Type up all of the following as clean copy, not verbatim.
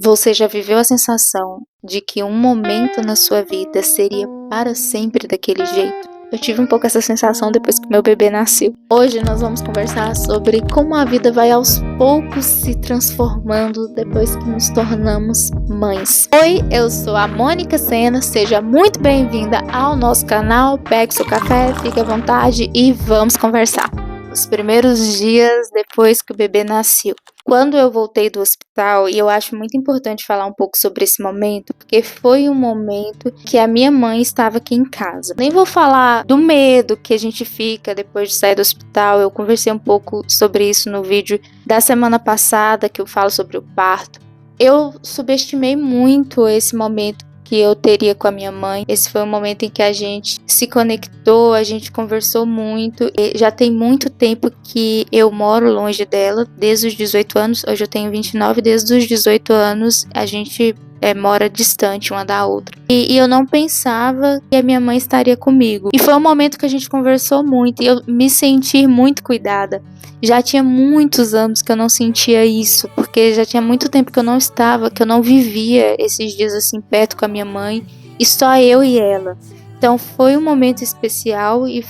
Você já viveu a sensação de que um momento na sua vida seria para sempre daquele jeito? Eu tive um pouco essa sensação depois que meu bebê nasceu. Hoje nós vamos conversar sobre como a vida vai aos poucos se transformando depois que nos tornamos mães. Oi, eu sou a Mônica Sena, seja muito bem-vinda ao nosso canal. Pegue seu café, fique à vontade e vamos conversar. Os primeiros dias depois que o bebê nasceu. Quando eu voltei do hospital, e eu acho muito importante falar um pouco sobre esse momento, porque foi um momento que a minha mãe estava aqui em casa. Nem vou falar do medo que a gente fica depois de sair do hospital, eu conversei um pouco sobre isso no vídeo da semana passada, que eu falo sobre o parto. Eu subestimei muito esse momento que eu teria com a minha mãe. Esse foi um momento em que a gente se conectou, a gente conversou muito. E já tem muito tempo que eu moro longe dela, desde os 18 anos. Hoje eu tenho 29, desde os 18 anos a gente mora distante uma da outra. E eu não pensava que a minha mãe estaria comigo. E foi um momento que a gente conversou muito e eu me senti muito cuidada. Já tinha muitos anos que eu não sentia isso, porque já tinha muito tempo que eu não estava, que eu não vivia esses dias assim perto com a minha mãe, e só eu e ela. Então foi um momento especial e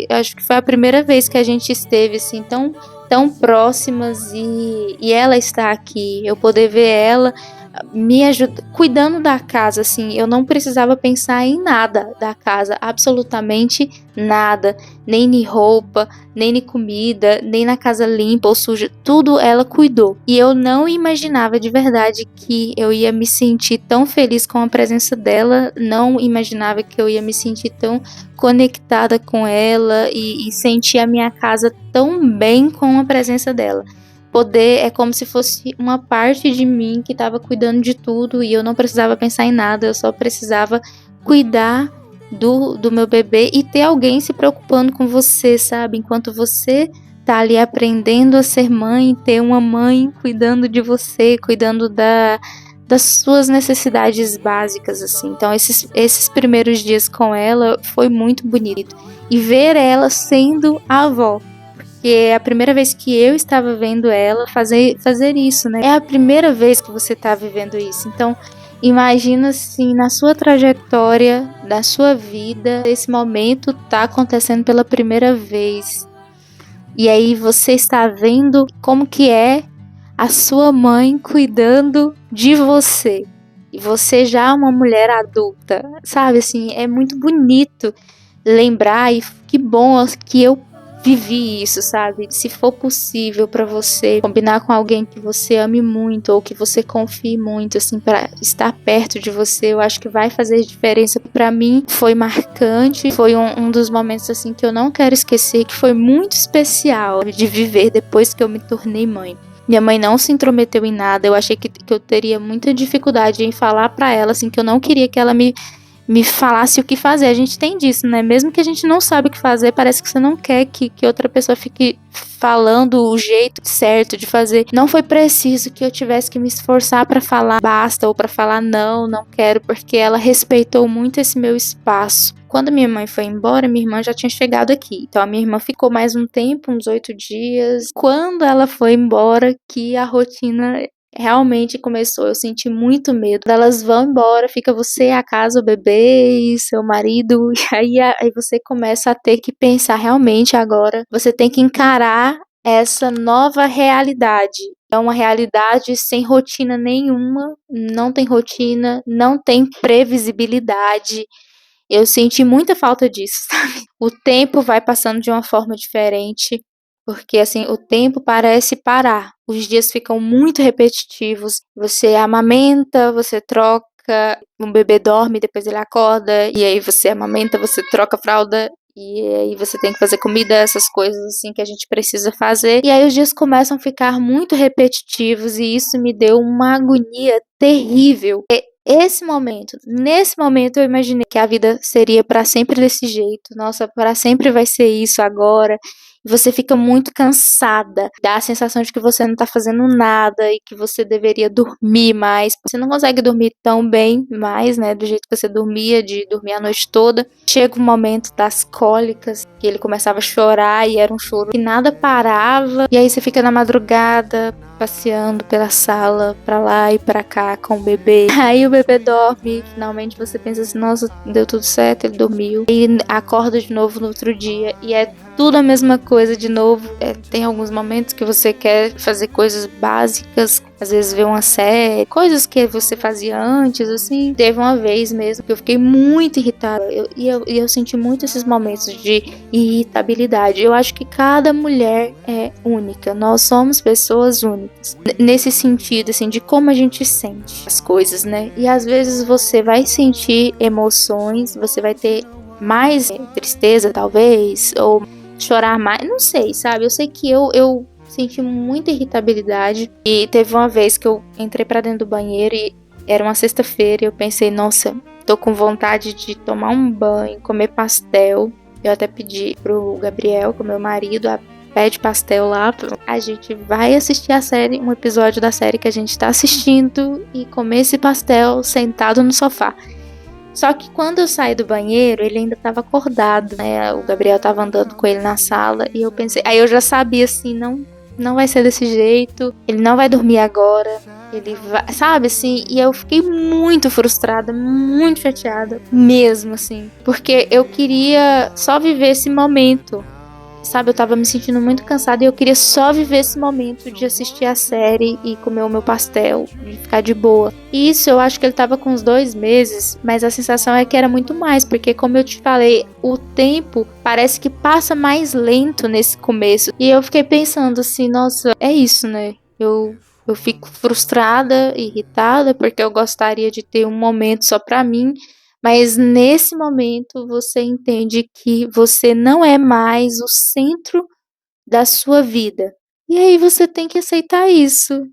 acho que foi a primeira vez que a gente esteve assim tão próximas e ela está aqui, eu poder ver ela me ajuda, cuidando da casa, assim, eu não precisava pensar em nada da casa, absolutamente nada, nem em roupa, nem em comida, nem na casa limpa ou suja, tudo ela cuidou. E eu não imaginava de verdade que eu ia me sentir tão feliz com a presença dela, não imaginava que eu ia me sentir tão conectada com ela e sentir a minha casa tão bem com a presença dela. É como se fosse uma parte de mim que estava cuidando de tudo e eu não precisava pensar em nada, eu só precisava cuidar do meu bebê e ter alguém se preocupando com você, sabe? Enquanto você tá ali aprendendo a ser mãe, ter uma mãe cuidando de você, cuidando das suas necessidades básicas, assim. Então esses primeiros dias com ela foi muito bonito. E ver ela sendo a avó. Que é a primeira vez que eu estava vendo ela fazer isso, né? É a primeira vez que você está vivendo isso. Então, imagina assim, na sua trajetória, da sua vida, esse momento está acontecendo pela primeira vez. E aí você está vendo como que é a sua mãe cuidando de você. E você já é uma mulher adulta, sabe? Assim, é muito bonito lembrar e que bom que eu vivi isso, sabe? Se for possível pra você combinar com alguém que você ame muito ou que você confie muito, assim, pra estar perto de você, eu acho que vai fazer diferença. Pra mim foi marcante, foi um dos momentos assim que eu não quero esquecer, que foi muito especial de viver depois que eu me tornei mãe. Minha mãe não se intrometeu em nada, eu achei que eu teria muita dificuldade em falar pra ela, assim, que eu não queria que ela me falasse o que fazer. A gente tem disso, né? Mesmo que a gente não sabe o que fazer, parece que você não quer que outra pessoa fique falando o jeito certo de fazer. Não foi preciso que eu tivesse que me esforçar pra falar basta ou pra falar não quero, porque ela respeitou muito esse meu espaço. Quando minha mãe foi embora, minha irmã já tinha chegado aqui. Então a minha irmã ficou mais um tempo, uns 8 dias. Quando ela foi embora, que a rotina realmente começou, eu senti muito medo. Elas vão embora, fica você, a casa, o bebê e seu marido, e aí você começa a ter que pensar realmente agora, você tem que encarar essa nova realidade. É uma realidade sem rotina nenhuma, não tem rotina, não tem previsibilidade. Eu senti muita falta disso, sabe? O tempo vai passando de uma forma diferente. Porque assim, o tempo parece parar. Os dias ficam muito repetitivos. Você amamenta, você troca, um bebê dorme, depois ele acorda, e aí você amamenta, você troca a fralda, e aí você tem que fazer comida, essas coisas assim que a gente precisa fazer. E aí os dias começam a ficar muito repetitivos e isso me deu uma agonia terrível. Nesse momento eu imaginei que a vida seria para sempre desse jeito. Nossa, para sempre vai ser isso agora. Você fica muito cansada, dá a sensação de que você não tá fazendo nada e que você deveria dormir mais. Você não consegue dormir tão bem mais, né, do jeito que você dormia, de dormir a noite toda. Chega o momento das cólicas, que ele começava a chorar e era um choro que nada parava. E aí você fica na madrugada passeando pela sala, pra lá e pra cá com o bebê. Aí o bebê dorme, finalmente você pensa assim, nossa, deu tudo certo, ele dormiu. E acorda de novo no outro dia e é tudo a mesma coisa de novo. Tem alguns momentos que você quer fazer coisas básicas, às vezes ver uma série, coisas que você fazia antes, assim. Teve uma vez mesmo que eu fiquei muito irritada. Eu senti muito esses momentos de irritabilidade. Eu acho que cada mulher é única. Nós somos pessoas únicas. Nesse sentido, assim, de como a gente sente as coisas, né? E às vezes você vai sentir emoções, você vai ter mais tristeza, talvez, ou chorar mais, não sei, sabe? Eu sei que eu senti muita irritabilidade e teve uma vez que eu entrei pra dentro do banheiro e era uma sexta-feira e eu pensei, nossa, tô com vontade de tomar um banho, comer pastel. Eu até pedi pro Gabriel, com meu marido, pede pastel lá, a gente vai assistir a série, um episódio da série que a gente tá assistindo e comer esse pastel sentado no sofá. Só que quando eu saí do banheiro, ele ainda tava acordado, né? O Gabriel tava andando com ele na sala e eu pensei, aí eu já sabia assim, não vai ser desse jeito, ele não vai dormir agora, ele vai, sabe assim? E eu fiquei muito frustrada, muito chateada, mesmo assim, porque eu queria só viver esse momento. Sabe, eu tava me sentindo muito cansada e eu queria só viver esse momento de assistir a série e comer o meu pastel, de ficar de boa. E isso eu acho que ele tava com uns 2 meses, mas a sensação é que era muito mais, porque como eu te falei, o tempo parece que passa mais lento nesse começo. E eu fiquei pensando assim, nossa, é isso, né? Eu fico frustrada, irritada, porque eu gostaria de ter um momento só pra mim. Mas nesse momento você entende que você não é mais o centro da sua vida. E aí você tem que aceitar isso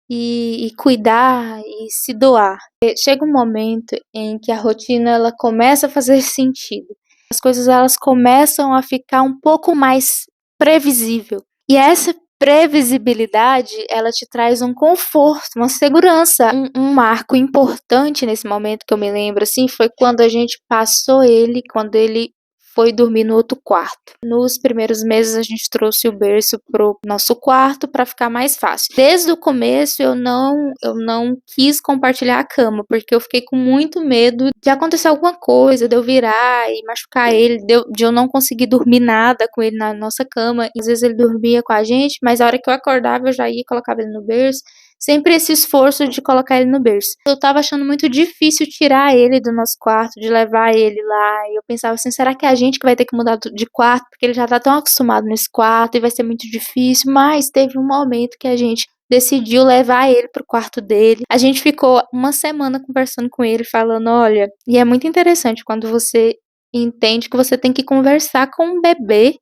e cuidar e se doar. Chega um momento em que a rotina ela começa a fazer sentido. As coisas elas começam a ficar um pouco mais previsível. E essa previsibilidade, ela te traz um conforto, uma segurança. Um marco importante nesse momento que eu me lembro, assim, foi quando a gente passou ele, quando ele foi dormir no outro quarto. Nos primeiros meses a gente trouxe o berço pro nosso quarto para ficar mais fácil. Desde o começo eu não quis compartilhar a cama, porque eu fiquei com muito medo de acontecer alguma coisa, de eu virar e machucar ele, de eu não conseguir dormir nada com ele na nossa cama. Às vezes ele dormia com a gente, mas a hora que eu acordava eu já ia e colocava ele no berço. Sempre esse esforço de colocar ele no berço. Eu tava achando muito difícil tirar ele do nosso quarto, de levar ele lá. E eu pensava assim, será que é a gente que vai ter que mudar de quarto? Porque ele já tá tão acostumado nesse quarto e vai ser muito difícil. Mas teve um momento que a gente decidiu levar ele pro quarto dele. A gente ficou uma semana conversando com ele, falando, olha... E é muito interessante quando você entende que você tem que conversar com um bebê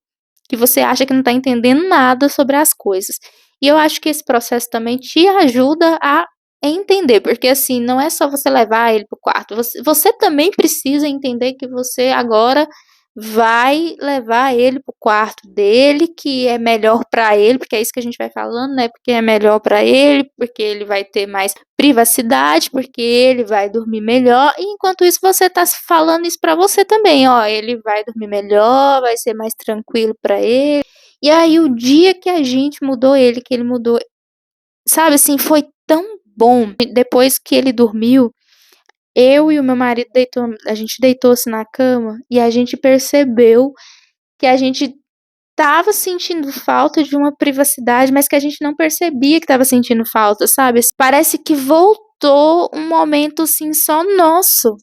que você acha que não tá entendendo nada sobre as coisas. E eu acho que esse processo também te ajuda a entender, porque assim, não é só você levar ele pro quarto, você também precisa entender que você agora vai levar ele pro quarto dele, que é melhor pra ele, porque é isso que a gente vai falando, né? Porque é melhor pra ele, porque ele vai ter mais privacidade, porque ele vai dormir melhor. E enquanto isso você tá falando isso pra você também, ó, ele vai dormir melhor, vai ser mais tranquilo pra ele. E aí o dia que a gente mudou ele, que ele mudou, sabe assim, foi tão bom. Depois que ele dormiu, eu e o meu marido a gente deitou-se na cama e a gente percebeu que a gente tava sentindo falta de uma privacidade, mas que a gente não percebia que tava sentindo falta, sabe? Parece que voltou um momento assim só nosso.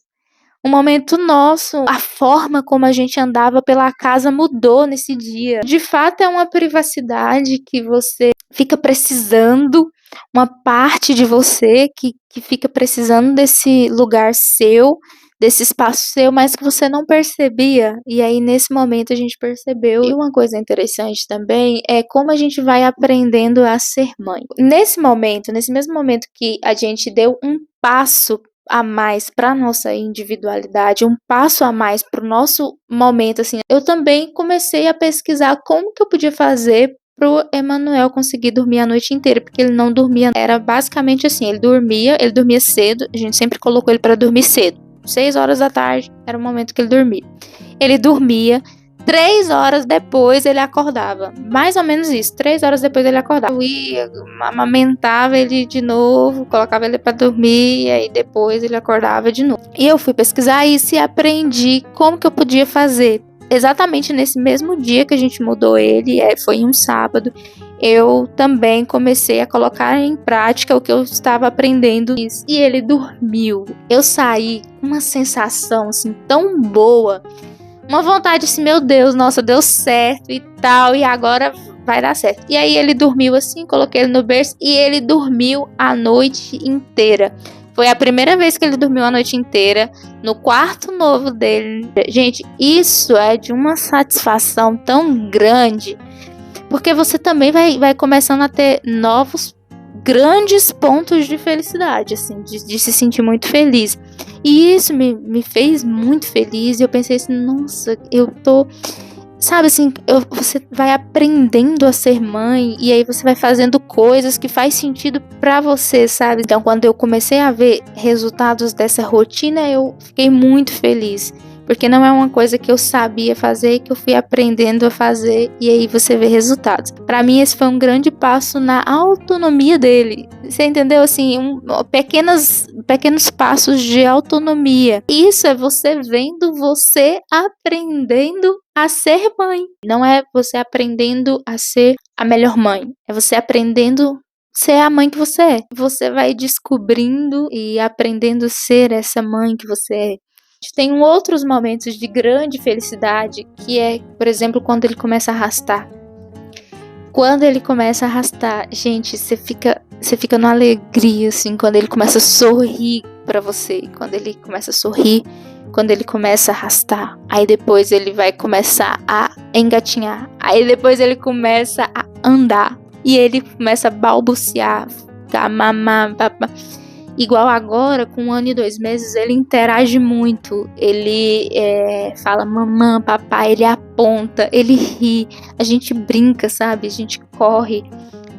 Um momento nosso, a forma como a gente andava pela casa mudou nesse dia. De fato, é uma privacidade que você fica precisando, uma parte de você que fica precisando desse lugar seu, desse espaço seu, mas que você não percebia. E aí, nesse momento, a gente percebeu. E uma coisa interessante também é como a gente vai aprendendo a ser mãe. Nesse mesmo momento que a gente deu um passo a mais para nossa individualidade, um passo a mais para o nosso momento, assim, eu também comecei a pesquisar como que eu podia fazer pro Emanuel conseguir dormir a noite inteira, porque ele não dormia, era basicamente assim, ele dormia cedo, a gente sempre colocou ele para dormir cedo, 6 horas da tarde era o momento que ele dormia. Ele dormia, 3 horas depois ele acordava. Mais ou menos isso. 3 horas depois ele acordava. Eu ia, amamentava ele de novo, colocava ele pra dormir, e aí depois ele acordava de novo. E eu fui pesquisar isso e aprendi como que eu podia fazer. Exatamente nesse mesmo dia que a gente mudou ele, foi em um sábado, eu também comecei a colocar em prática o que eu estava aprendendo. E ele dormiu. Eu saí com uma sensação assim tão boa. Uma vontade assim, meu Deus, nossa, deu certo e tal, e agora vai dar certo. E aí ele dormiu assim, coloquei ele no berço e ele dormiu a noite inteira. Foi a primeira vez que ele dormiu a noite inteira no quarto novo dele. Gente, isso é de uma satisfação tão grande, porque você também vai começando a ter novos grandes pontos de felicidade, assim, de se sentir muito feliz. E isso me fez muito feliz. E eu pensei assim, nossa, eu tô... Sabe assim, você vai aprendendo a ser mãe. E aí você vai fazendo coisas que faz sentido pra você, sabe? Então quando eu comecei a ver resultados dessa rotina, eu fiquei muito feliz. Porque não é uma coisa que eu sabia fazer, que eu fui aprendendo a fazer, e aí você vê resultados. Para mim, esse foi um grande passo na autonomia dele. Você entendeu? Assim, pequenos passos de autonomia. Isso é você vendo, você aprendendo a ser mãe. Não é você aprendendo a ser a melhor mãe. É você aprendendo a ser a mãe que você é. Você vai descobrindo e aprendendo a ser essa mãe que você é. Tem outros momentos de grande felicidade, que é, por exemplo, quando ele começa a arrastar. Quando ele começa a arrastar, gente, você fica numa alegria, assim, quando ele começa a sorrir pra você. Quando ele começa a sorrir, quando ele começa a arrastar. Aí depois ele vai começar a engatinhar. Aí depois ele começa a andar. E ele começa a balbuciar, a mamar, papá. Igual agora, com 1 ano e 2 meses, ele interage muito. Ele fala mamãe, papai, ele aponta, ele ri. A gente brinca, sabe? A gente corre.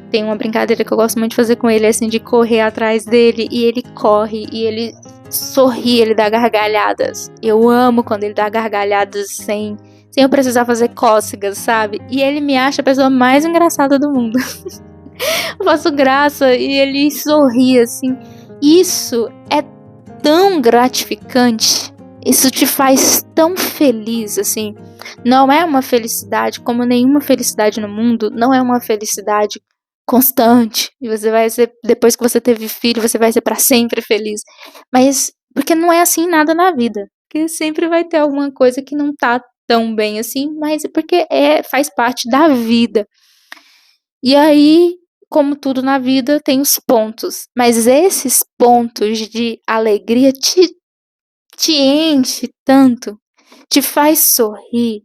Tem uma brincadeira que eu gosto muito de fazer com ele, assim, de correr atrás dele. E ele corre, e ele sorri, ele dá gargalhadas. Eu amo quando ele dá gargalhadas sem eu precisar fazer cócegas, sabe? E ele me acha a pessoa mais engraçada do mundo. Eu faço graça e ele sorri, assim. Isso é tão gratificante, isso te faz tão feliz, assim. Não é uma felicidade como nenhuma felicidade no mundo, não é uma felicidade constante. E você vai ser, depois que você teve filho, você vai ser para sempre feliz. Mas, porque não é assim nada na vida. Porque sempre vai ter alguma coisa que não tá tão bem assim, mas é porque faz parte da vida. E aí, como tudo na vida, tem os pontos. Mas esses pontos de alegria te enche tanto, te faz sorrir,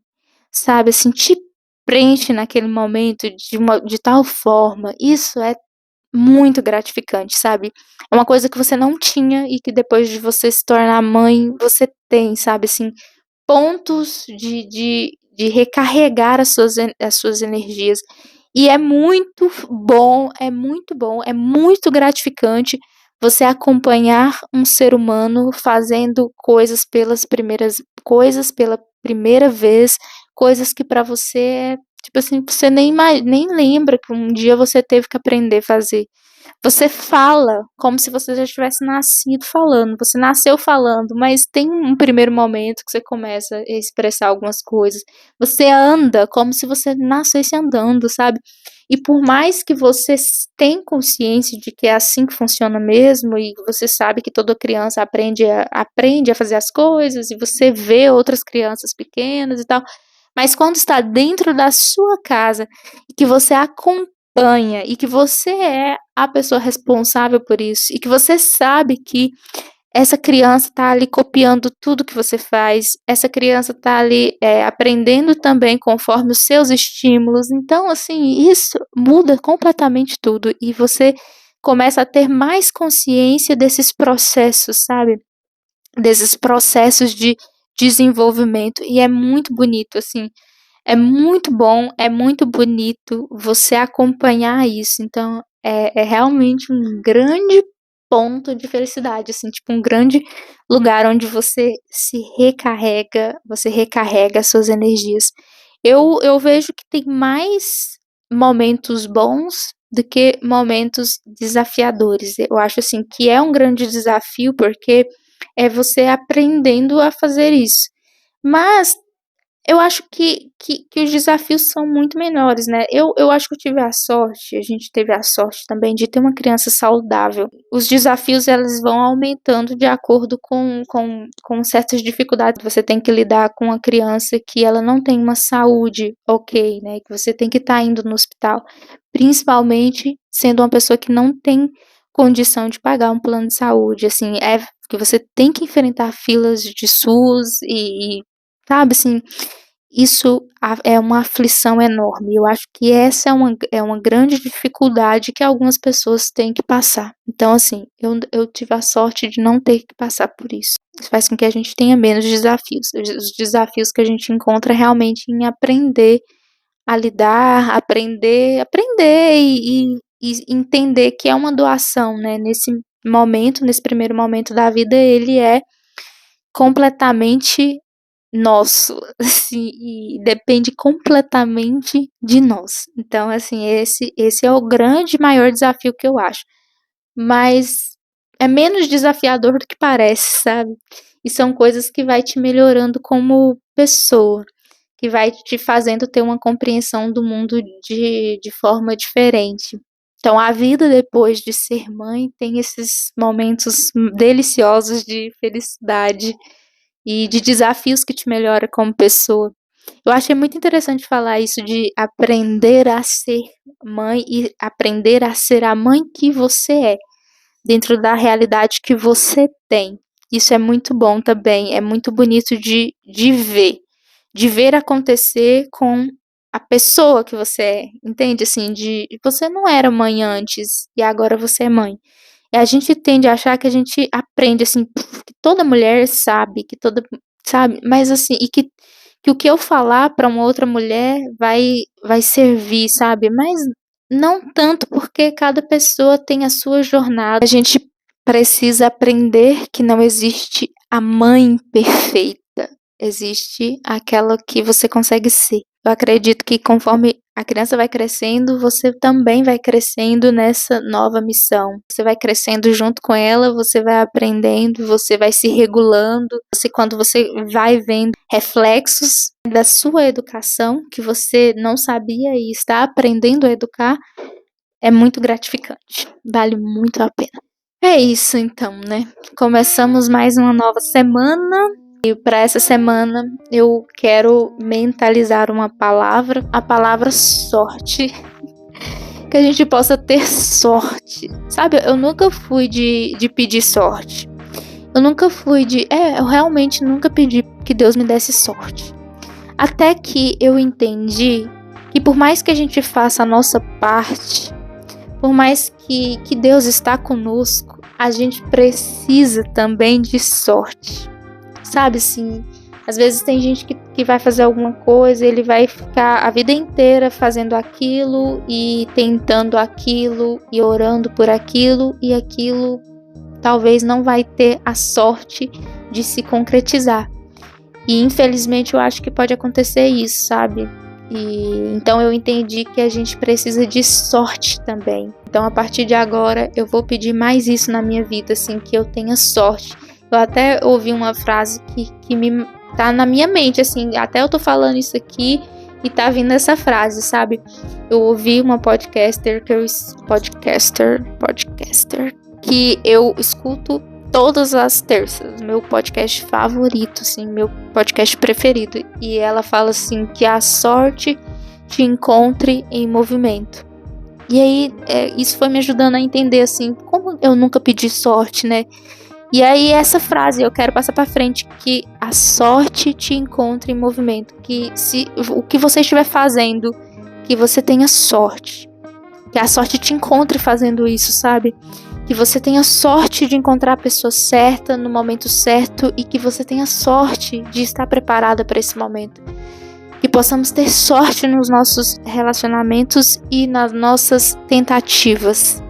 sabe? Assim, te preenche naquele momento de tal forma. Isso é muito gratificante, sabe? É uma coisa que você não tinha e que depois de você se tornar mãe, você tem, sabe? Assim, pontos de recarregar as suas energias. E é muito bom, é muito gratificante você acompanhar um ser humano fazendo coisas pela primeira vez, coisas que pra você é, tipo assim, você nem lembra que um dia você teve que aprender a fazer. Você fala como se você já tivesse nascido falando, você nasceu falando, mas tem um primeiro momento que você começa a expressar algumas coisas. Você anda como se você nascesse andando, sabe? E por mais que você tenha consciência de que é assim que funciona mesmo, e você sabe que toda criança aprende a fazer as coisas, e você vê outras crianças pequenas e tal, mas quando está dentro da sua casa, e que você acompanha, e que você é a pessoa responsável por isso, e que você sabe que essa criança está ali copiando tudo que você faz, essa criança está ali aprendendo também conforme os seus estímulos. Então, assim, isso muda completamente tudo e você começa a ter mais consciência desses processos, sabe? Desses processos de desenvolvimento. E é muito bonito, assim. É muito bom, é muito bonito você acompanhar isso. Então, é realmente um grande ponto de felicidade, assim, tipo um grande lugar onde você se recarrega, você recarrega as suas energias. Eu vejo que tem mais momentos bons do que momentos desafiadores. Eu acho, assim, que é um grande desafio, porque é você aprendendo a fazer isso. Mas eu acho que os desafios são muito menores, né? Eu acho que eu tive a sorte, a gente teve a sorte também de ter uma criança saudável. Os desafios, eles vão aumentando de acordo com certas dificuldades. Você tem que lidar com uma criança que ela não tem uma saúde ok, né? Que você tem que estar indo no hospital, principalmente sendo uma pessoa que não tem condição de pagar um plano de saúde, assim, é que você tem que enfrentar filas de SUS sabe, assim, isso é uma aflição enorme. Eu acho que essa é uma grande dificuldade que algumas pessoas têm que passar. Então, assim, eu tive a sorte de não ter que passar por isso. Isso faz com que a gente tenha menos desafios. Os desafios que a gente encontra realmente em aprender a lidar, aprender e entender que é uma doação, né? Nesse momento, nesse primeiro momento da vida, ele é completamente nosso, assim, e depende completamente de nós. Então, assim, esse é o grande maior desafio que eu acho. Mas é menos desafiador do que parece, sabe? E são coisas que vai te melhorando como pessoa, que vai te fazendo ter uma compreensão do mundo de forma diferente. Então, a vida depois de ser mãe tem esses momentos deliciosos de felicidade e de desafios que te melhora como pessoa. Eu achei muito interessante falar isso de aprender a ser mãe e aprender a ser a mãe que você é, dentro da realidade que você tem. Isso é muito bom também, é muito bonito de ver acontecer com a pessoa que você é, entende? Assim, você não era mãe antes e agora você é mãe. E a gente tende a achar que a gente aprende, assim, que toda mulher sabe, sabe? Mas assim, que o que eu falar para uma outra mulher vai servir, sabe? Mas não tanto, porque cada pessoa tem a sua jornada. A gente precisa aprender que não existe a mãe perfeita. Existe aquela que você consegue ser. Eu acredito que conforme a criança vai crescendo, você também vai crescendo nessa nova missão. Você vai crescendo junto com ela, você vai aprendendo, você vai se regulando. Quando você vai vendo reflexos da sua educação que você não sabia e está aprendendo a educar, é muito gratificante. Vale muito a pena. É isso então, né? Começamos mais uma nova semana. E para essa semana eu quero mentalizar uma palavra, a palavra sorte. Que a gente possa ter sorte. Sabe, eu nunca fui de pedir sorte. Eu nunca fui eu realmente nunca pedi que Deus me desse sorte. Até que eu entendi que por mais que a gente faça a nossa parte, por mais que Deus está conosco, a gente precisa também de sorte. Sabe, assim, às vezes tem gente que vai fazer alguma coisa, ele vai ficar a vida inteira fazendo aquilo e tentando aquilo e orando por aquilo, e aquilo talvez não vai ter a sorte de se concretizar. E infelizmente eu acho que pode acontecer isso, sabe? E então eu entendi que a gente precisa de sorte também. Então a partir de agora eu vou pedir mais isso na minha vida, assim, que eu tenha sorte. Eu até ouvi uma frase que me tá na minha mente, assim, até eu tô falando isso aqui e tá vindo essa frase, sabe? Eu ouvi uma podcaster que eu escuto todas as terças, meu podcast favorito, assim, meu podcast preferido. E ela fala assim, que a sorte te encontre em movimento. E aí, isso foi me ajudando a entender, assim, como eu nunca pedi sorte, né? E aí essa frase eu quero passar para frente, que a sorte te encontre em movimento, que se o que você estiver fazendo, que você tenha sorte, que a sorte te encontre fazendo isso, sabe? Que você tenha sorte de encontrar a pessoa certa no momento certo e que você tenha sorte de estar preparada para esse momento. Que possamos ter sorte nos nossos relacionamentos e nas nossas tentativas.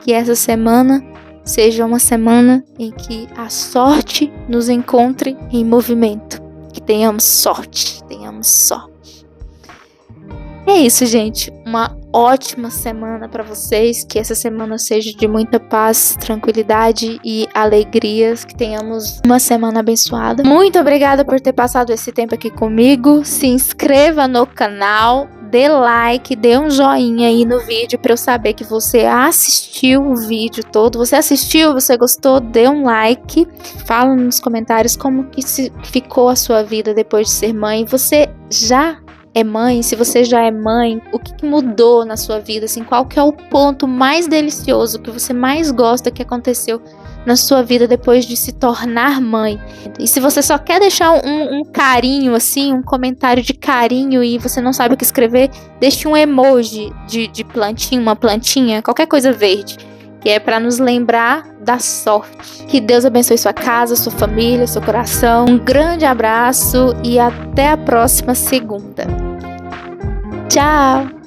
Que essa semana seja uma semana em que a sorte nos encontre em movimento. Que tenhamos sorte, tenhamos sorte. É isso, gente. Uma ótima semana para vocês. Que essa semana seja de muita paz, tranquilidade e alegrias. Que tenhamos uma semana abençoada. Muito obrigada por ter passado esse tempo aqui comigo. Se inscreva no canal. Dê like, dê um joinha aí no vídeo para eu saber que você assistiu o vídeo todo. Você assistiu, você gostou, dê um like. Fala nos comentários como que ficou a sua vida depois de ser mãe. Você já é mãe? Se você já é mãe, o que mudou na sua vida? Assim, qual que é o ponto mais delicioso que você mais gosta que aconteceu na sua vida depois de se tornar mãe? E se você só quer deixar um carinho, assim, um comentário de carinho e você não sabe o que escrever, deixe um emoji de plantinha, uma plantinha, qualquer coisa verde, que é para nos lembrar da sorte. Que Deus abençoe sua casa, sua família, seu coração. Um grande abraço e até a próxima segunda. Tchau!